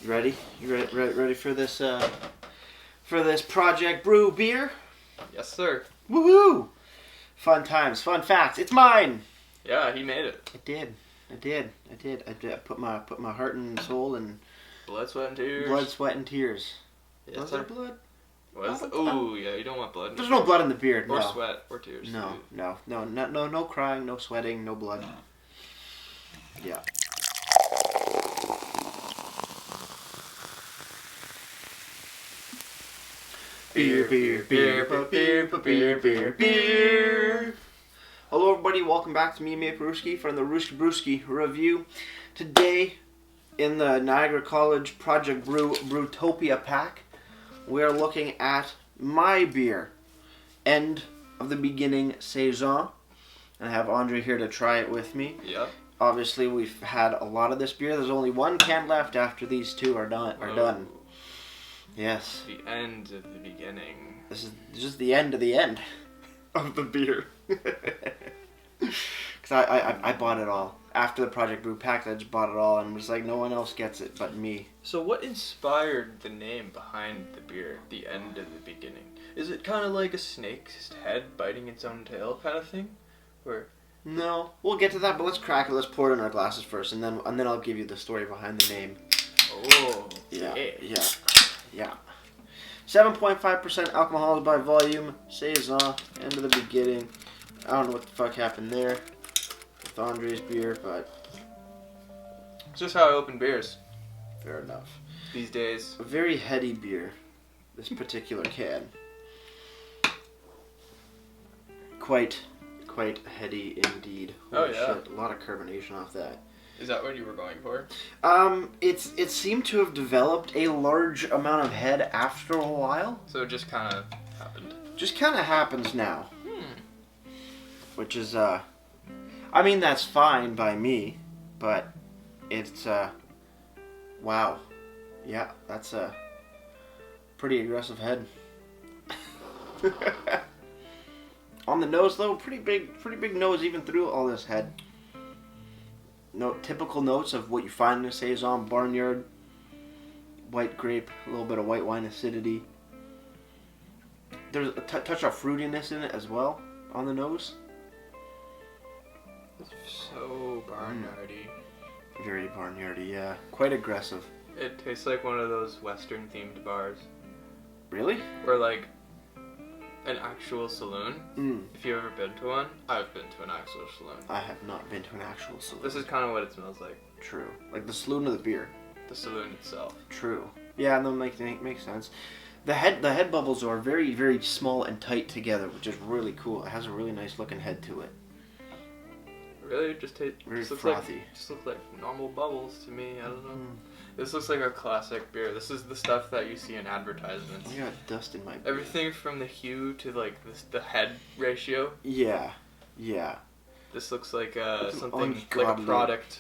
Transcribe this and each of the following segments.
ready? You ready for this Project Brew beer? Yes, sir. Woohoo! Fun times, fun facts. It's mine. Yeah, he made it. I did. I put my heart and soul and blood, sweat, and tears. Blood, sweat, and tears. Yes, Was there blood? Oh, yeah, you don't want blood. There's no blood in the beer. Or no. sweat or tears. No crying, no sweating, no blood. Yeah. Beer. Hello everybody, welcome back to me, Brewski, from the Brewski review. Today, in the Niagara College Project Brew Brewtopia pack, we're looking at my beer, End of the Beginning Saison. And I have Andre here to try it with me. Yeah. Obviously, we've had a lot of this beer. There's only one can left after these two are done. Yes. The end of the beginning. This is just the end of the end of the beer. Because I bought it all. After the Project Brew pack, I just bought it all, and I'm just like, no one else gets it but me. So what inspired the name behind the beer, the end of the beginning? Is it kind of like a snake's head biting its own tail kind of thing? Or... No, we'll get to that, but let's crack it. Let's pour it in our glasses first, and then I'll give you the story behind the name. Oh, yeah. 7.5% alcohol by volume, Saison, End of the Beginning. I don't know what the fuck happened there with Andre's beer, but it's just how I open beers. Fair enough. These days. A very heady beer, this particular can. Quite heady indeed. Holy shit, a lot of carbonation off that. Is that what you were going for? It seemed to have developed a large amount of head after a while. So it just kind of happened. Just kind of happens now. Which is, I mean, that's fine by me, but it's, wow. Yeah, that's a pretty aggressive head. On the nose, though, pretty big nose even through all this head. Typical notes of what you find in a Saison: barnyard, white grape, a little bit of white wine acidity. There's a touch of fruitiness in it as well on the nose. It's so barnyardy. Very barnyardy, yeah. Quite aggressive. It tastes like one of those Western themed bars. Really? Or like an actual saloon. If you've ever been to one, I've been to an actual saloon. I have not been to an actual saloon. This is kind of what it smells like. True. Like the saloon of the beer. The saloon itself. True. Yeah, no, makes sense. The head bubbles are very, very small and tight together, which is really cool. It has a really nice looking head to it. Really? Just very looks frothy. Just look like normal bubbles to me. I don't know. This looks like a classic beer. This is the stuff that you see in advertisements. I got dust in my beer. Everything from the hue to like the head ratio. Yeah. This looks like something like a product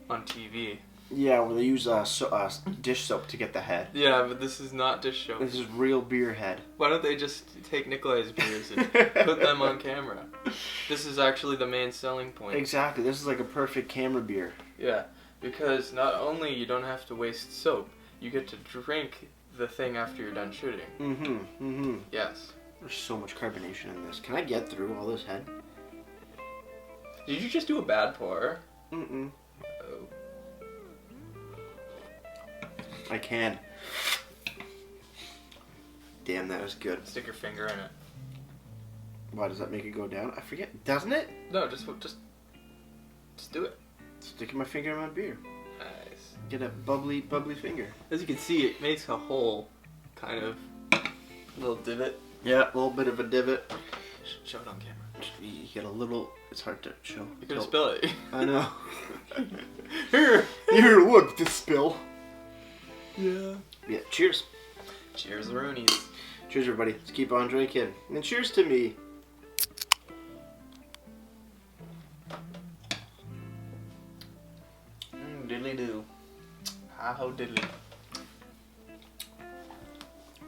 on TV. Yeah, where they use dish soap to get the head. Yeah, but this is not dish soap. This is real beer head. Why don't they just take Nikolai's beers and put them on camera? This is actually the main selling point. Exactly. This is like a perfect camera beer. Yeah, because not only you don't have to waste soap, you get to drink the thing after you're done shooting. Yes. There's so much carbonation in this. Can I get through all this head? Did you just do a bad pour? Oh. I can. Damn, that was good. Stick your finger in it. Why does that make it go down? I forget. Doesn't it? No, just do it. Sticking my finger in my beer. Nice. Get a bubbly finger. As you can see, it makes a hole, kind of, little divot. Yeah, a little bit of a divot. Show it on camera. You get a little. It's hard to show. You're gonna spill it. I know. Here, look, the spill. Yeah. Cheers. Cheers, Roonies. Cheers, everybody. Let's keep on drinking. And cheers to me. Diddly do. How diddly.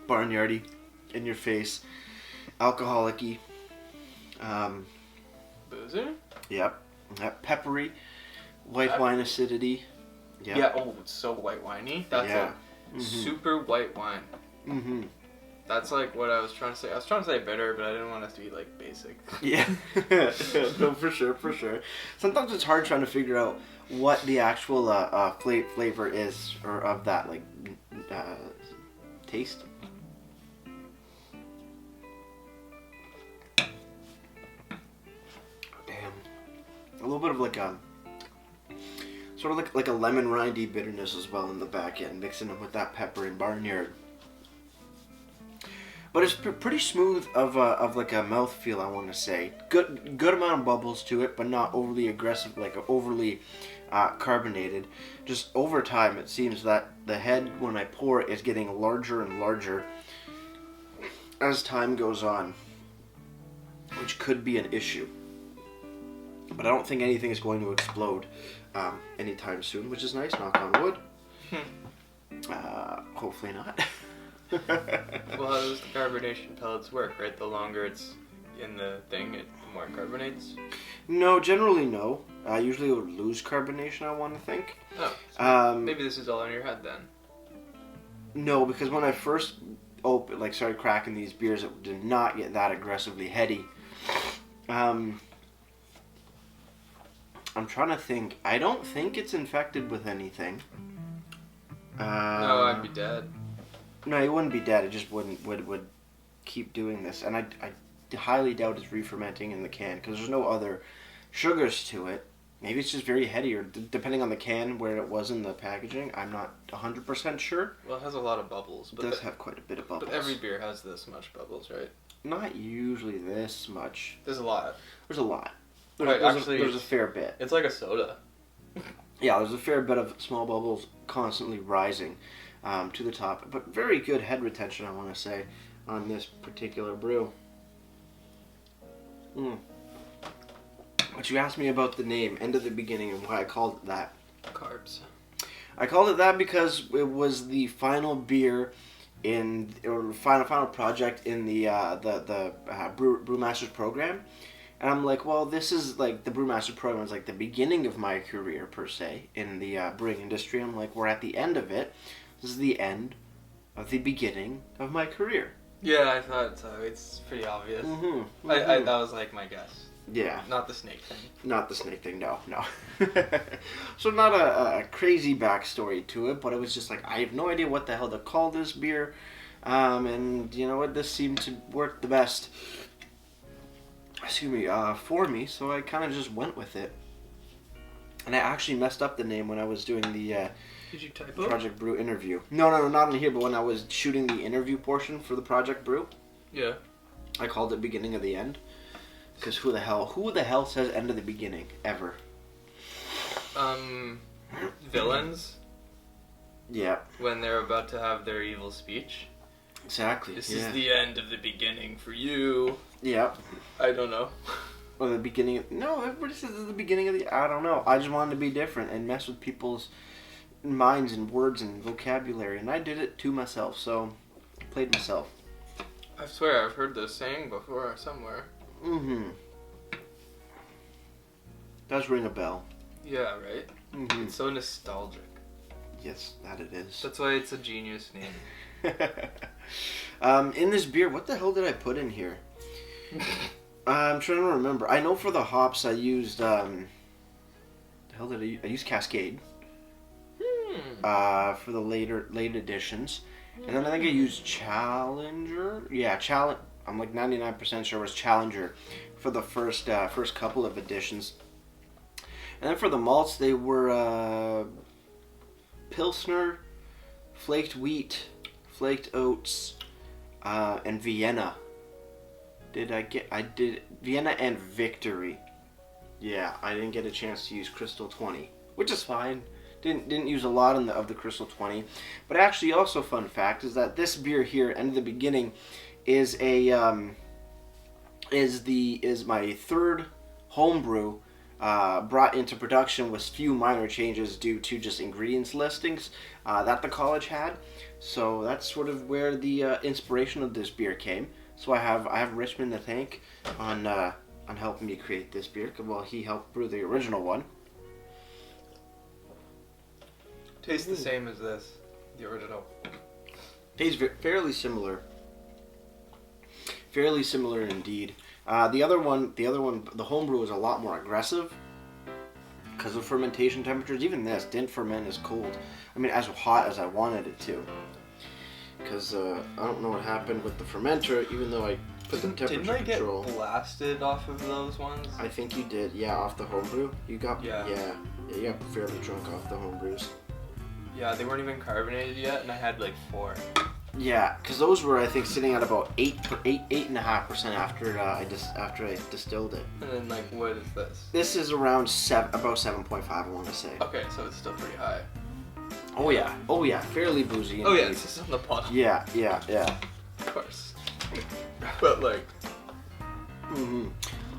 Barnyardy. In your face. Alcoholic-y. Boozer? Yep. Peppery. White wine acidity. Yeah. Yeah. Oh, it's so white winey. That's Yeah. a super white wine. Mm-hmm. That's like what I was trying to say. I was trying to say bitter, but I didn't want it to be like basic. Yeah. No, for sure, for sure. Sometimes it's hard trying to figure out what the actual flavor is, or of that like taste. Damn. A little bit of like a sort of like a lemon rindy bitterness as well in the back end, mixing it with that pepper and barnyard. But it's pretty smooth of like a mouthfeel, I want to say. Good amount of bubbles to it, but not overly aggressive, like overly carbonated. Just over time, it seems that the head, when I pour it, is getting larger and larger as time goes on, which could be an issue. But I don't think anything is going to explode anytime soon, which is nice, knock on wood. Hopefully not. Well, how does the carbonation pellets work, right? The longer it's in the thing, the more it carbonates? No, generally no. Usually it would lose carbonation, I want to think. Oh, so maybe this is all in your head then. No, because when I first started cracking these beers, it did not get that aggressively heady. I'm trying to think. I don't think it's infected with anything. No, I'd be dead. No, it wouldn't be dead. It just would keep doing this, and I highly doubt it's re-fermenting in the can because there's no other sugars to it. Maybe it's just very heady, or depending on the can where it was in the packaging. I'm not 100% sure. Well, it has a lot of bubbles. It does have quite a bit of bubbles. But every beer has this much bubbles, right? Not usually this much. There's a lot. There's a lot. There's a fair bit. It's like a soda. Yeah, there's a fair bit of small bubbles constantly rising to the top. But very good head retention, I want to say, on this particular brew. But you asked me about the name, End of the Beginning, and why I called it that. Carbs. I called it that because it was the final beer or final project in the Brewmasters program. And I'm like, well, this is like the Brewmaster program is like the beginning of my career per se in the brewing industry. I'm like, we're at the end of it. This is the end of the beginning of my career. Yeah, I thought so. It's pretty obvious. That was like my guess. Yeah. Not the snake thing. Not the snake thing, no. So not a crazy backstory to it, but it was just like, I have no idea what the hell to call this beer. And you know what, this seemed to work the best for me, so I kind of just went with it. And I actually messed up the name when I was doing the Did you typo? Project Brew interview. No, not in here, but when I was shooting the interview portion for the Project Brew. Yeah. I called it Beginning of the End. Because who the hell says end of the beginning, ever? Villains? Yeah. When they're about to have their evil speech. Exactly. This is the end of the beginning for you. Yeah. I don't know. Or the beginning no, everybody says it's the beginning of the... I don't know. I just wanted to be different and mess with people's minds and words and vocabulary. And I did it to myself, so I played myself. I swear I've heard this saying before somewhere. Does ring a bell. Yeah, right? It's so nostalgic. Yes, that it is. That's why it's a genius name. In this beer, what the hell did I put in here? I'm trying to remember. I know for the hops I used, I used Cascade. For the late editions. And then I think I used Challenger. Yeah, I'm like 99% sure it was Challenger for the first couple of editions. And then for the malts, they were Pilsner, flaked wheat, flaked oats, and Vienna. I did Vienna and Victory. Yeah, I didn't get a chance to use Crystal 20, which is fine. Didn't use a lot of the Crystal 20. But actually, also fun fact is that this beer here, End of the Beginning, is my third homebrew brought into production with few minor changes due to just ingredients listings that the college had. So that's sort of where the inspiration of this beer came. So I have Richmond to thank on helping me create this beer. Well, he helped brew the original one. Tastes the same as this, the original. Tastes fairly similar. Fairly similar indeed. The other one, the homebrew is a lot more aggressive because of fermentation temperatures. Even this didn't ferment as cold. I mean, as hot as I wanted it to. Because I don't know what happened with the fermenter, even though I put the temperature Didn't I get control. blasted off of those ones? I think you did, yeah, off the homebrew. You got, Yeah. You got fairly drunk off the homebrews. Yeah, they weren't even carbonated yet, and I had like 4. Yeah, because those were, I think, sitting at about 8.5% after I distilled it. And then like, what is this? This is around about 7.5, I want to say. Okay, so it's still pretty high. Oh yeah, fairly boozy. Oh yeah, indeed. it's just on the bottom. Yeah. Of course. But like,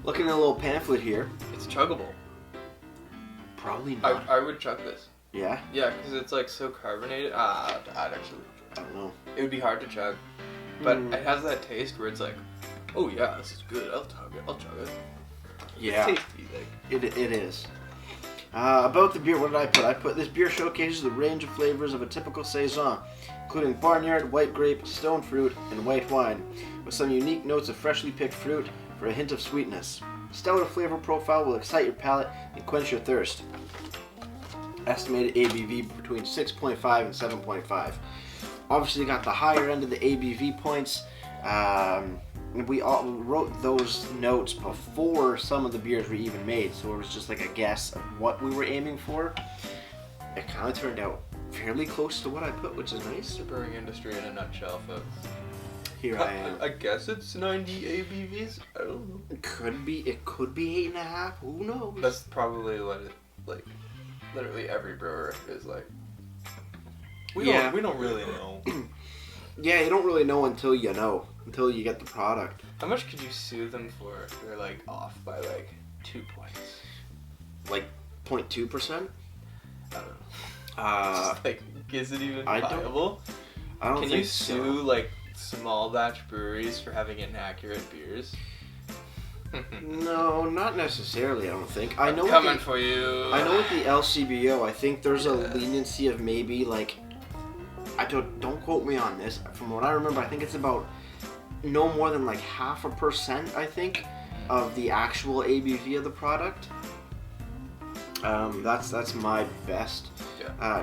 Looking at a little pamphlet here. it's chuggable. Probably not. I would chug this. Yeah? Yeah, because it's like so carbonated. I'd actually. I don't know. It would be hard to chug, but it has that taste where it's like, oh yeah, this is good. I'll chug it. Yeah. It's tasty, like. It is. About the beer, what did I put? This beer showcases the range of flavors of a typical Saison, including barnyard, white grape, stone fruit, and white wine, with some unique notes of freshly picked fruit for a hint of sweetness. Stellar flavor profile will excite your palate and quench your thirst. Estimated ABV between 6.5 and 7.5. Obviously got the higher end of the ABV points. We all wrote those notes before some of the beers were even made, so it was just like a guess of what we were aiming for. It kind of turned out fairly close to what I put, which is nice. The brewing industry in a nutshell, folks. Here I am. I guess it's 90 ABVs. I don't know. It could be 8.5. Who knows? That's probably what it like. Literally every brewer is like. We don't really know. Yeah, you don't really know until you get the product. How much could you sue them for if they're like off by like 2 points? Like 0.2%? I don't know. Just like, is it even viable? I don't Can think you sue like small batch breweries for having inaccurate beers? No, not necessarily. I don't think. I know. Coming for you. I know with the LCBO, I think there's a leniency of maybe like. I don't quote me on this. From what I remember, I think it's about no more than like 0.5%. I think of the actual ABV of the product. That's my best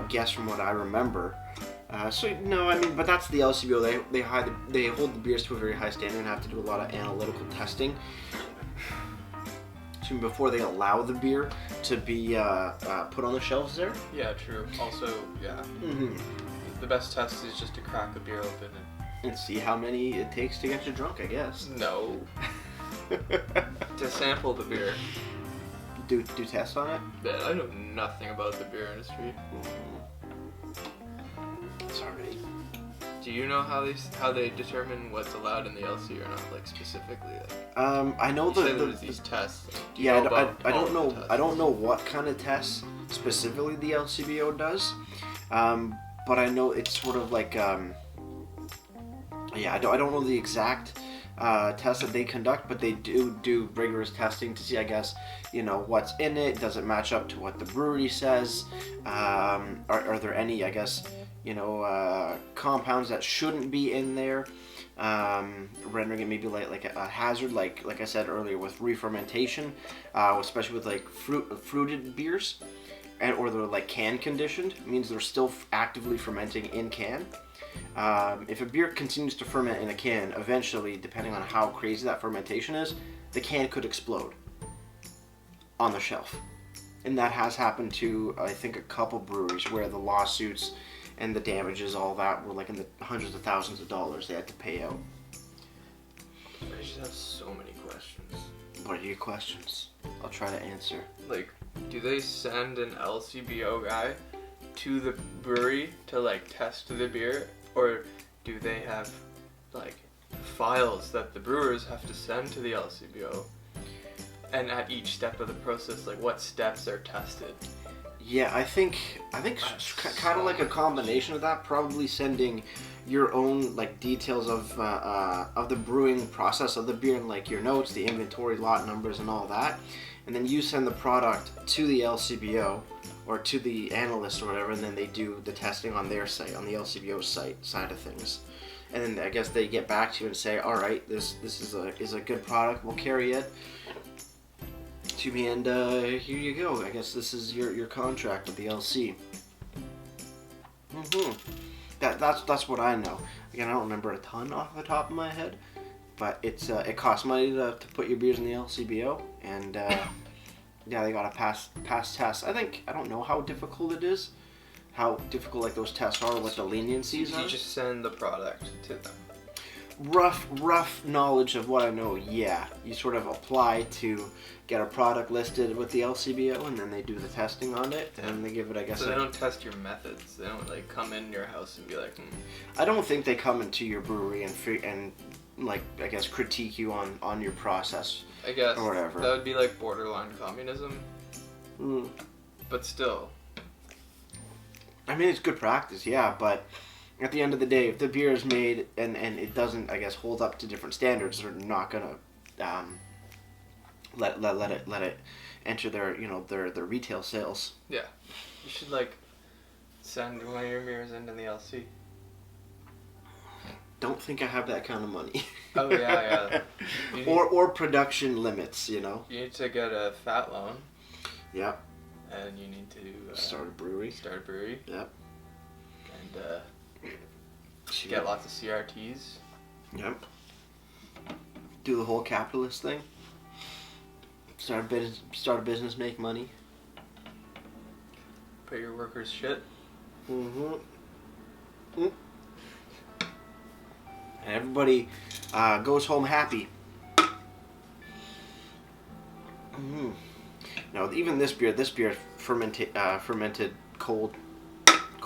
guess from what I remember. So no, I mean, but that's the LCBO. They hold the beers to a very high standard and have to do a lot of analytical testing before they allow the beer to be put on the shelves there. Yeah, true. Also, yeah. The best test is just to crack a beer open and see how many it takes to get you drunk, I guess. No. To sample the beer. Do tests on it? Man, I know nothing about the beer industry. Sorry. Do you know how they determine what's allowed in the LC or not, like specifically? Like, I know there's these tests. I don't know. I don't know what kind of tests specifically the LCBO does, but I know it's sort of like I don't know the exact tests that they conduct, but they do rigorous testing to see, I guess, what's in it. Does it match up to what the brewery says? Are there any, I guess, compounds that shouldn't be in there, rendering it maybe like a hazard, like I said earlier with re-fermentation, especially with like fruited beers, or they're like can conditioned. It means they're still actively fermenting in can. If a beer continues to ferment in a can, eventually, depending on how crazy that fermentation is, the can could explode on the shelf. And that has happened to, I think, a couple breweries where the lawsuits and the damages, all that, were like in the hundreds of thousands of dollars they had to pay out. I just have so many questions. What are your questions? I'll try to answer. Like, do they send an LCBO guy to the brewery to like test the beer, or do they have like files that the brewers have to send to the LCBO? And at each step of the process, like what steps are tested? Yeah, I think kind of like a combination of that. Probably sending your own like details of the brewing process of the beer, and like your notes, the inventory, lot numbers, and all that. And then you send the product to the LCBO, or to the analyst or whatever, and then they do the testing on their site, on the LCBO side of things. And then I guess they get back to you and say, all right, this is a good product, we'll carry it to me, and here you go. I guess this is your contract with the LC. That's what I know. Again, I don't remember a ton off the top of my head, but it costs money to put your beers in the LCBO, and yeah, they gotta pass tests. I don't know how difficult it is, how difficult like those tests are, what the leniencies are. You just send the product to them. Rough knowledge of what I know. Yeah, you sort of apply to get a product listed with the LCBO, and then they do the testing on it, and they give it, I guess. So they don't test your methods. They don't like come in your house and be like. I don't think they come into your brewery and like, I guess, critique you on your process. I guess or whatever. That would be like borderline communism. But still. I mean, it's good practice, yeah, but at the end of the day, if the beer is made and it doesn't, I guess, hold up to different standards, they're not gonna let it enter their their retail sales. Yeah, you should like send one of your beers into the LC. Don't think I have that kind of money. Oh yeah. Or production limits, You need to get a fat loan. Yep. And you need to start a brewery. Yep. And get lots of CRTs. Yep. Do the whole capitalist thing. Start a business, make money. Pay your workers shit. And everybody goes home happy. Now, even this beer fermented colder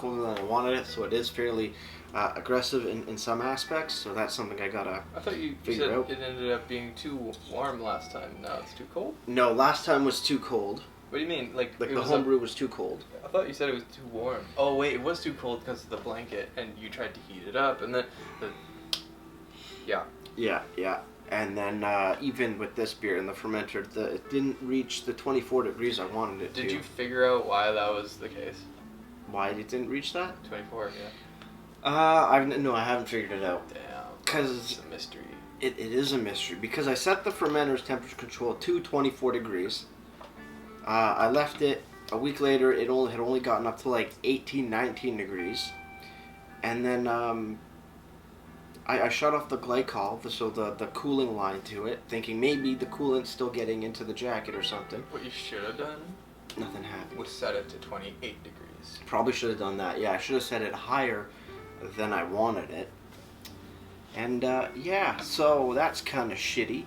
than I wanted it, so it is fairly aggressive in some aspects. So that's something I gotta. I thought you figure said out. It ended up being too warm last time. Now it's too cold. No, last time was too cold. What do you mean? Like the homebrew was too cold. I thought you said it was too warm. Oh wait, it was too cold because of the blanket, and you tried to heat it up, and then Yeah. And then even with this beer in the fermenter, it didn't reach the 24 degrees I wanted it to. Did you figure out why that was the case? Why it didn't reach that? 24, yeah. I haven't figured it out. Damn. Because it's a mystery. It is a mystery because I set the fermenter's temperature control to 24 degrees. I left it a week later. It had only gotten up to like 18, 19 degrees, and then I shut off the glycol, so the cooling line to it, thinking maybe the coolant's still getting into the jacket or something. What you should have done? Nothing happened. Was set it to 28 degrees. Probably should have done that. Yeah, I should have set it higher than I wanted it. And yeah, so that's kind of shitty.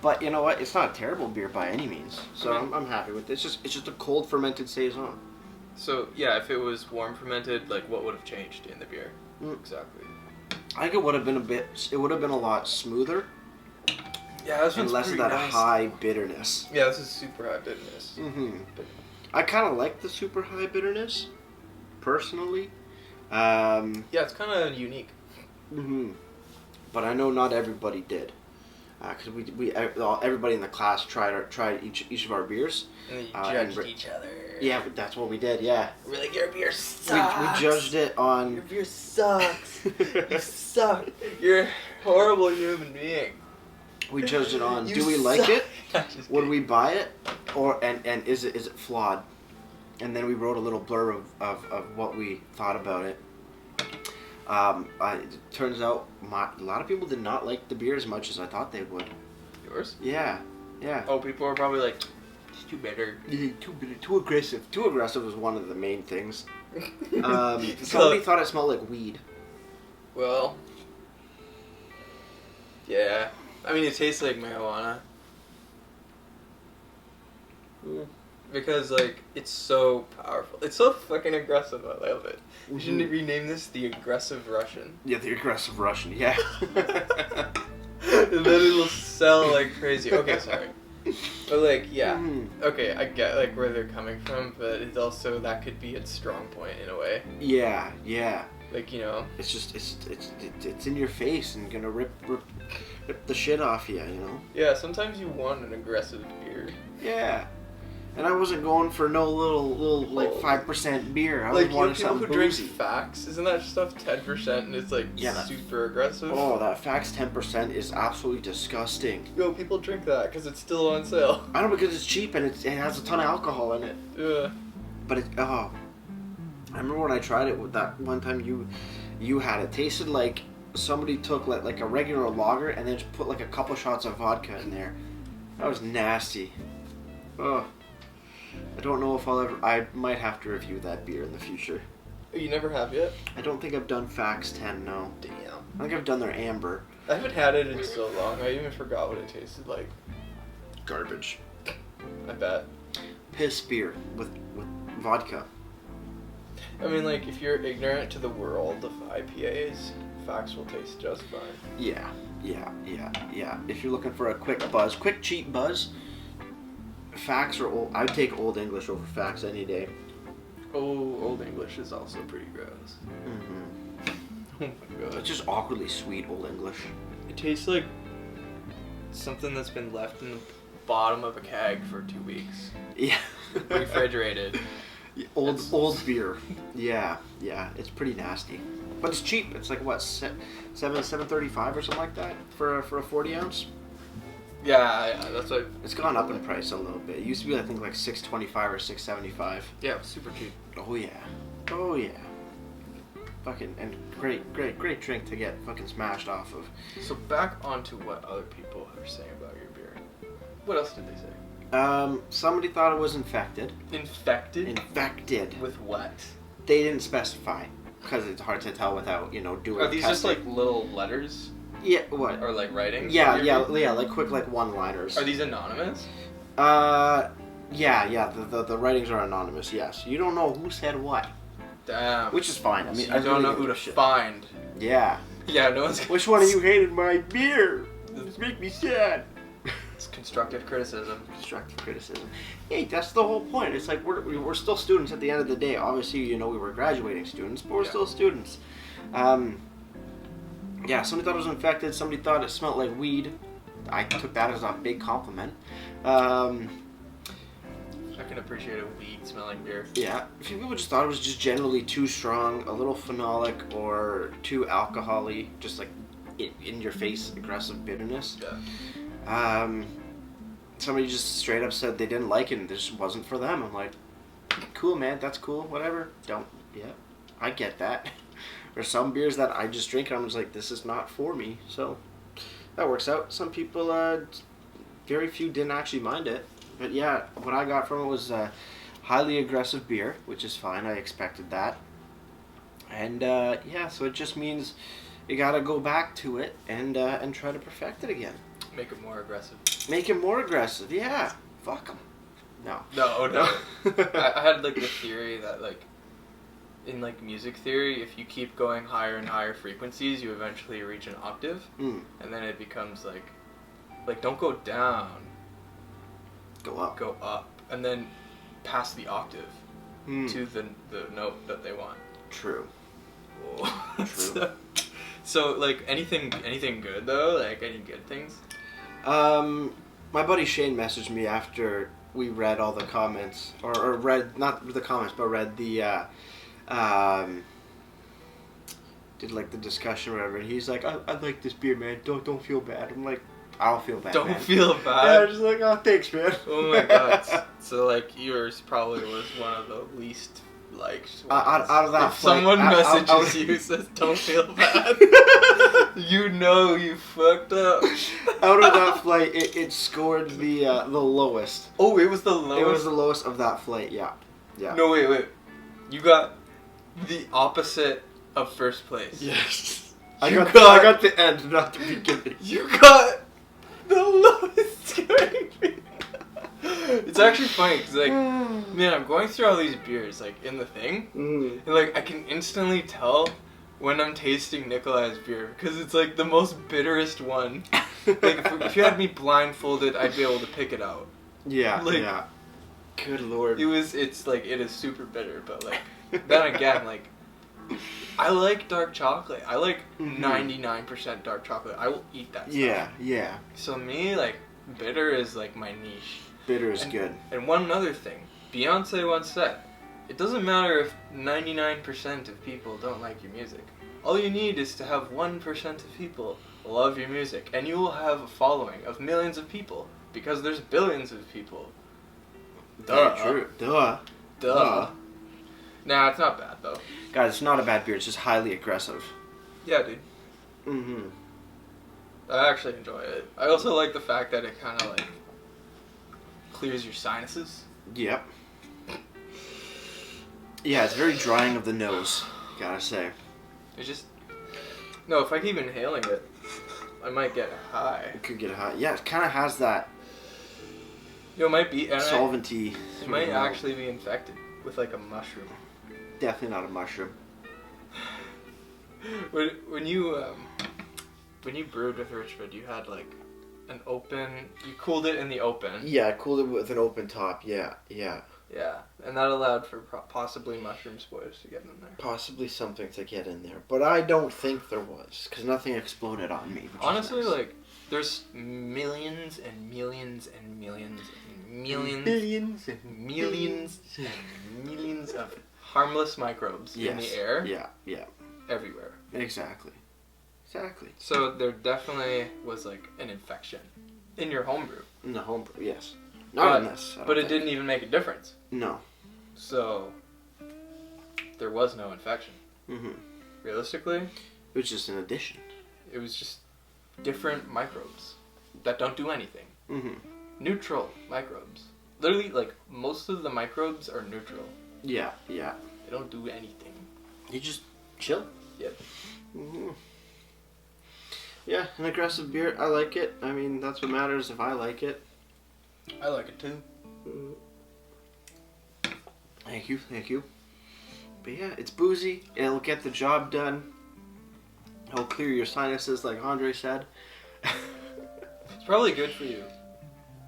But you know what? It's not a terrible beer by any means. So I'm happy with it. It's just a cold fermented saison. So yeah, if it was warm fermented, like what would have changed in the beer? Exactly. I think it would have been a lot smoother. Yeah, this one's less of that high bitterness. Yeah, this is super high bitterness. I kind of like the super high bitterness, personally. Yeah, it's kind of unique. But I know not everybody did. Because everybody in the class tried each of our beers. And you judged each other. Yeah, that's what we did, yeah. We're like, your beer sucks. We judged it on... Your beer sucks. You suck. You're a horrible human being. We judged it on, do we like it? Would we buy it? And is it flawed? And then we wrote a little blurb of what we thought about it. It turns out a lot of people did not like the beer as much as I thought they would. Yours? Yeah. Oh, people are probably like, it's too bitter. Too bitter, too aggressive. Too aggressive was one of the main things. Somebody thought it smelled like weed. Well, yeah. I mean, it tastes like marijuana. Because, like, it's so powerful. It's so fucking aggressive. I love it. We should rename this the Aggressive Russian. Yeah, the Aggressive Russian, yeah. And then it'll sell like crazy. Okay, sorry. But, like, yeah. Okay, I get, like, where they're coming from, but it's also, that could be its strong point in a way. Yeah. Like, you know. It's just, it's in your face and gonna rip the shit off you, you know? Yeah, sometimes you want an aggressive beer. Yeah. And I wasn't going for no little like 5% beer. I was Like, wanting people something who drink boozy. Facts, isn't that stuff 10% and it's like super aggressive? Oh, that Facts 10% is absolutely disgusting. Yo, people drink that because it's still on sale. I don't know, because it's cheap and it has a ton of alcohol in it. Yeah. But it, I remember when I tried it with that one time you had it. Tasted like somebody took like a regular lager and then just put like a couple shots of vodka in there. That was nasty. Oh. I don't know if I might have to review that beer in the future. You never have yet? I don't think I've done Facts 10, no. Damn. I think I've done their Amber. I haven't had it in so long. I even forgot what it tasted like. Garbage. I bet. Piss beer with vodka. I mean, like, if you're ignorant to the world of IPAs, Facts will taste just fine. Yeah. If you're looking for a quick cheap buzz, Facts or old. I'd take Old English over Facts any day. Oh, Old English is also pretty gross. Mm-hmm. Oh my god. It's just awkwardly sweet Old English. It tastes like something that's been left in the bottom of a keg for 2 weeks. Yeah. Refrigerated. Old beer. Yeah. It's pretty nasty. But it's cheap. It's like what, $7.35 or something like that for a 40 ounce. Yeah, that's what. It's gone up in price a little bit. It used to be I think like $6.25 or $6.75. Yeah, it was super cheap. Oh yeah. Fucking and great drink to get fucking smashed off of. So back onto what other people are saying about your beer. What else did they say? Somebody thought it was infected. Infected? Infected. With what? They didn't specify because it's hard to tell without doing. Are these testing. just like little letters? Yeah. What? Or like writings? Yeah. Like quick like one-liners. Are these anonymous? Yeah. The writings are anonymous. Yes. You don't know who said what. Damn. Which is fine. I mean, so you don't know who to find. Yeah. Yeah. No one's. Which one of you hated my beer? This makes me sad. It's constructive criticism. Constructive criticism. Hey, that's the whole point. It's like we're still students at the end of the day. Obviously, we were graduating students, but we're still students. Yeah, somebody thought it was infected. Somebody thought it smelled like weed. I took that as a big compliment. I can appreciate a weed-smelling beer. Yeah, a few people just thought it was just generally too strong, a little phenolic, or too alcohol-y, just like in-your-face aggressive bitterness. Yeah. Somebody just straight up said they didn't like it and this wasn't for them. I'm like, cool, man, that's cool, whatever. I get that. There's some beers that I just drink and I'm just like, this is not for me. So that works out. Some people, very few didn't actually mind it. But yeah, what I got from it was highly aggressive beer, which is fine. I expected that. And yeah, so it just means you gotta go back to it and try to perfect it again. Make it more aggressive. Make it more aggressive, yeah. Fuck them. No. No. I had like the theory that like, in like music theory, if you keep going higher and higher frequencies, you eventually reach an octave, and then it becomes like don't go down. Go up. Go up, and then pass the octave to the note that they want. True. Whoa. True. So like anything good though? Like any good things? My buddy Shane messaged me after we read all the comments, or read not the comments, but read the did like the discussion or whatever. And he's like, I like this beer, man. Don't feel bad. I'm like, I don't feel bad. Don't feel bad. Yeah, I'm just like, oh, thanks, man. Oh my god. So like yours probably was one of the least liked ones. Out of that if flight, someone messages you says don't feel bad, you fucked up. Out of that flight, it scored the lowest. Oh, it was the lowest? It was the lowest of that flight, yeah. No, wait. You got the opposite of first place. Yes. I got the end, not the beginning. You got the lowest scoring beer. It's actually funny because like, man, I'm going through all these beers like in the thing, and like I can instantly tell when I'm tasting Nikolai's beer because it's like the most bitterest one. Like if you had me blindfolded, I'd be able to pick it out. Yeah, like, yeah. Good lord. It is super bitter, but like then again, like I like dark chocolate. I like 99% dark chocolate. I will eat that stuff. Yeah. So me, like bitter is like my niche. Bitter is good. And one other thing, Beyonce once said, it doesn't matter if 99% of people don't like your music. All you need is to have 1% of people love your music, and you will have a following of millions of people, because there's billions of people. Duh. Very true. Duh. Nah, it's not bad, though. Guys, it's not a bad beer. It's just highly aggressive. Yeah, dude. Mm-hmm. I actually enjoy it. I also like the fact that it kind of, like, clears your sinuses. Yep. Yeah, it's very drying of the nose, gotta say. It's just... No, if I keep inhaling it, I might get high. It could get high. Yeah, it kind of has that It might be... solventy. It might actually be infected with, like, a mushroom. Definitely not a mushroom. When you brewed with Richmond, you had, like, an open... You cooled it in the open. Yeah, I cooled it with an open top. Yeah. Yeah, and that allowed for possibly mushroom spores to get in there. Possibly something to get in there, but I don't think there was, because nothing exploded on me. Honestly, like, there's millions and millions and millions and millions, Billions and millions and millions of harmless microbes in the air. Yeah. Everywhere. Exactly. So there definitely was, like, an infection in your homebrew. In the homebrew, yes. Not in this. But it didn't even make a difference. No. So there was no infection. Mm-hmm. Realistically, It was just an addition. it was just different microbes that don't do anything. Mm-hmm. Neutral microbes. Literally, like, most of the microbes are neutral. Yeah. They don't do anything. You just chill. Yep. Mm-hmm. Yeah, an aggressive beer. I like it. I mean, that's what matters if I like it. I like it too. Thank you. But yeah, it's boozy. It'll get the job done. It'll clear your sinuses, like Andre said. It's probably good for you.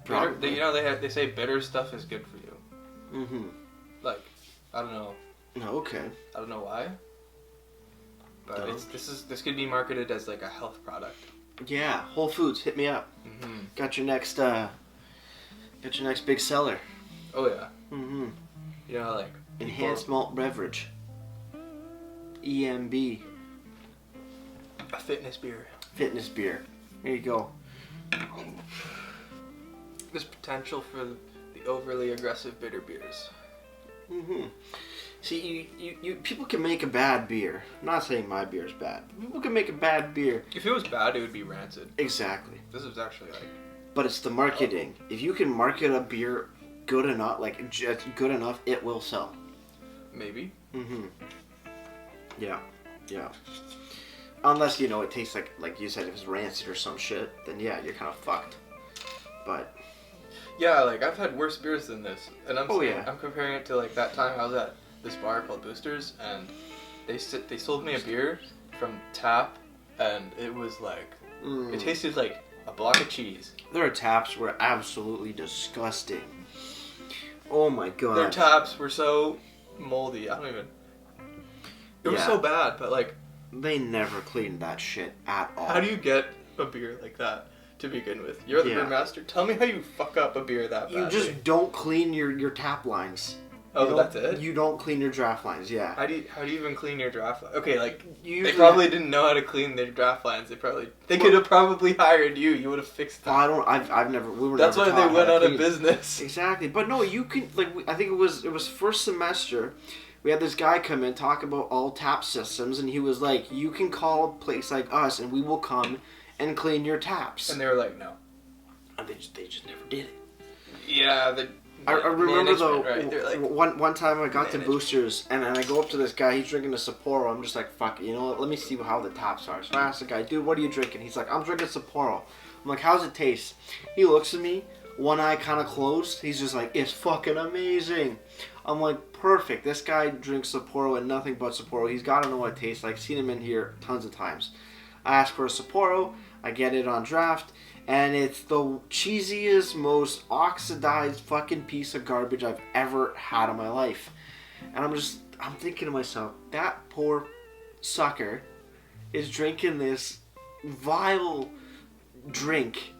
Probably. They say bitter stuff is good for you. Mm-hmm. Like, I don't know. Okay. I don't know why. But this could be marketed as, like, a health product. Yeah, Whole Foods, hit me up. Mm-hmm. Got your next big seller. Oh yeah. Mm-hmm. You know, like, Enhanced malt beverage. EMB. a fitness beer. Fitness beer. There you go. There's potential for the overly aggressive bitter beers. Mm-hmm. See, you people can make a bad beer. I'm not saying my beer is bad. People can make a bad beer. If it was bad, it would be rancid. Exactly. This is actually, like... But it's the marketing. If you can market a beer good enough, like just good enough, it will sell. Maybe. Mm-hmm. Yeah. Unless, it tastes like you said, if it's rancid or some shit, then yeah, you're kind of fucked. But... Yeah, like, I've had worse beers than this. And I'm comparing it to, like, that time I was at this bar called Boosters, and they sold me a beer from tap, and it was like... It tasted like a block of cheese. Their taps were absolutely disgusting. Oh my god. Their taps were so moldy. I don't even... It was so bad, but, like... They never cleaned that shit at all. How do you get a beer like that to begin with? You're the brewmaster. Tell me how you fuck up a beer that badly. You just don't clean your tap lines. Oh, that's it? You don't clean your draft lines, yeah. How do you even clean your draft line? Okay, like, they probably didn't know how to clean their draft lines. They could have probably hired you. You would have fixed them. I've never, we were That's never why they went out of business. Exactly. But no, you can, like, I think it was first semester. We had this guy come in, talk about all tap systems, and he was like, you can call a place like us, and we will come and clean your taps. And they were like, no. And they just never did it. Yeah, I remember though, right? one time I got to Boosters, and I go up to this guy, he's drinking a Sapporo. I'm just like, fuck it, you know what, let me see how the taps are. So I asked the guy, dude, what are you drinking? He's like, I'm drinking Sapporo. I'm like, how's it taste? He looks at me, one eye kind of closed. He's just like, it's fucking amazing. I'm like, perfect. This guy drinks Sapporo and nothing but Sapporo. He's got to know what it tastes like. Seen him in here tons of times. I ask for a Sapporo. I get it on draft. And it's the cheesiest, most oxidized fucking piece of garbage I've ever had in my life. And I'm thinking to myself, that poor sucker is drinking this vile drink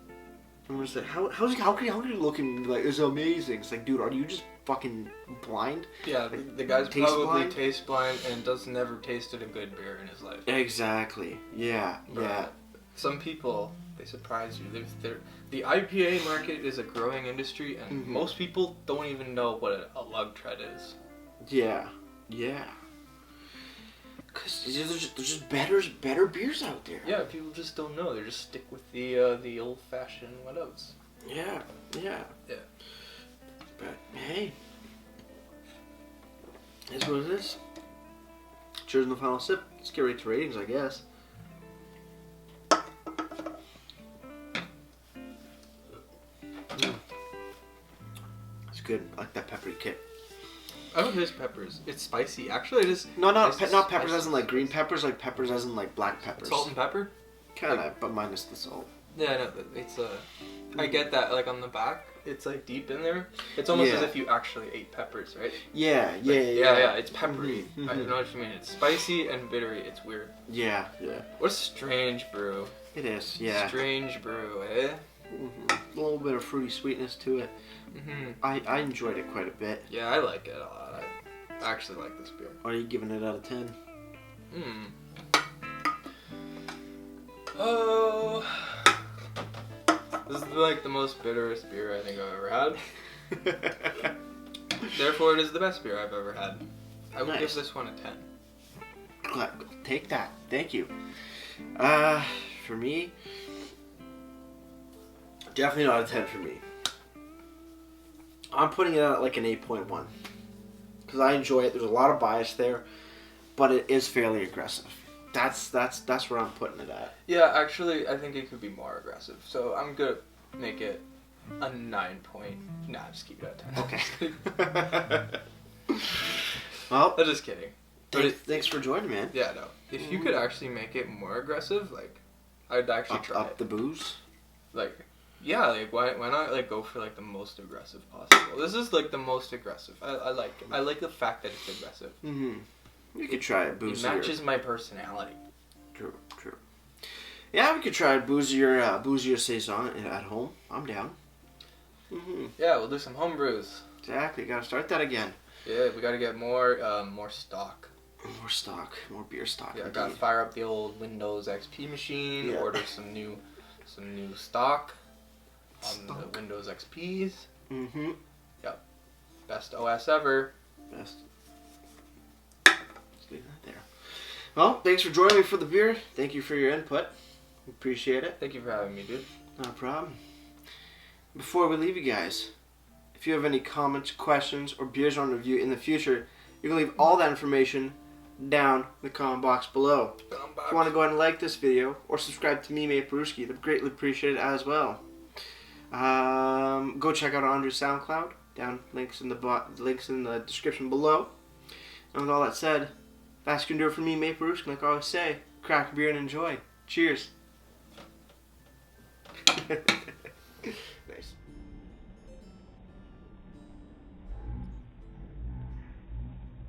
I'm just like, how can you look and be like, it's amazing? It's like, dude, are you just fucking blind? Yeah, Like, the guy's taste probably blind? taste blind and does never tasted a good beer in his life. Exactly. Yeah. But Yeah. some people, they surprise you. The IPA market is a growing industry, and most people don't even know what a lug tread is. Yeah. Yeah. Because there's just better beers out there. Yeah, people just don't know. They just stick with the old-fashioned whatevs. Yeah. Yeah. Yeah. But hey, that's what it is. Cheers in the final sip. Let's get right to ratings, I guess. It's good. I like that peppery kick. I don't taste peppers. It's spicy. Actually, it is. No, not peppers spicy. as in like green peppers, like peppers as in like black peppers. Salt and pepper? Kinda, but minus the salt. Yeah, no, it's I get that. Like on the back, it's like deep in there. It's almost as if you actually ate peppers, right? Yeah. It's peppery. Mm-hmm. I know what you mean. It's spicy and bittery. It's weird. Yeah. What a strange brew. It is. Yeah. Strange brew, eh? A little bit of fruity sweetness to it. I enjoyed it quite a bit. Yeah, I like it a lot. I actually like this beer. What are you giving it out of 10? Oh, this is like the most bitterest beer I think I've ever had. Therefore, it is the best beer I've ever had. I would give this one a 10. Take that. Thank you. For me, definitely not a 10 for me. I'm putting it at like an 8.1 because I enjoy it. There's a lot of bias there, but it is fairly aggressive. That's where I'm putting it at. Yeah, actually, I think it could be more aggressive. So I'm gonna make it a 9 point. Nah, just keep it at 10. Okay. Well, I'm just kidding. Thanks for joining, man. Yeah, no. If you could actually make it more aggressive, like, I'd actually try up it. the booze. Like, yeah, like why not like go for like the most aggressive possible? This is like the most aggressive. I like it. I like the fact that it's aggressive. We could try it boozier. It matches my personality. True. Yeah, we could try boozier Saison at home. I'm down. Yeah, we'll do some home brews. Exactly. Gotta start that again. Yeah, we gotta get more stock. More stock. More beer stock. Yeah, I indeed. gotta fire up the old Windows XP machine. Yeah. Order some new stock on the Windows XPs. Yep. Best OS ever. Best. Let's leave that there. Well, thanks for joining me for the beer. Thank you for your input. Appreciate it. Thank you for having me, dude. No problem. Before we leave you guys, if you have any comments, questions, or beers on review in the future, you can leave all that information down in the comment box below. If you want to go ahead and like this video or subscribe to me, Mate Brewski, they'd greatly appreciate it as well. Go check out Andrew's SoundCloud. Down links in the description below. And with all that said, that's gonna do it for me, Mate Brewski. Like I always say, crack a beer and enjoy. Cheers.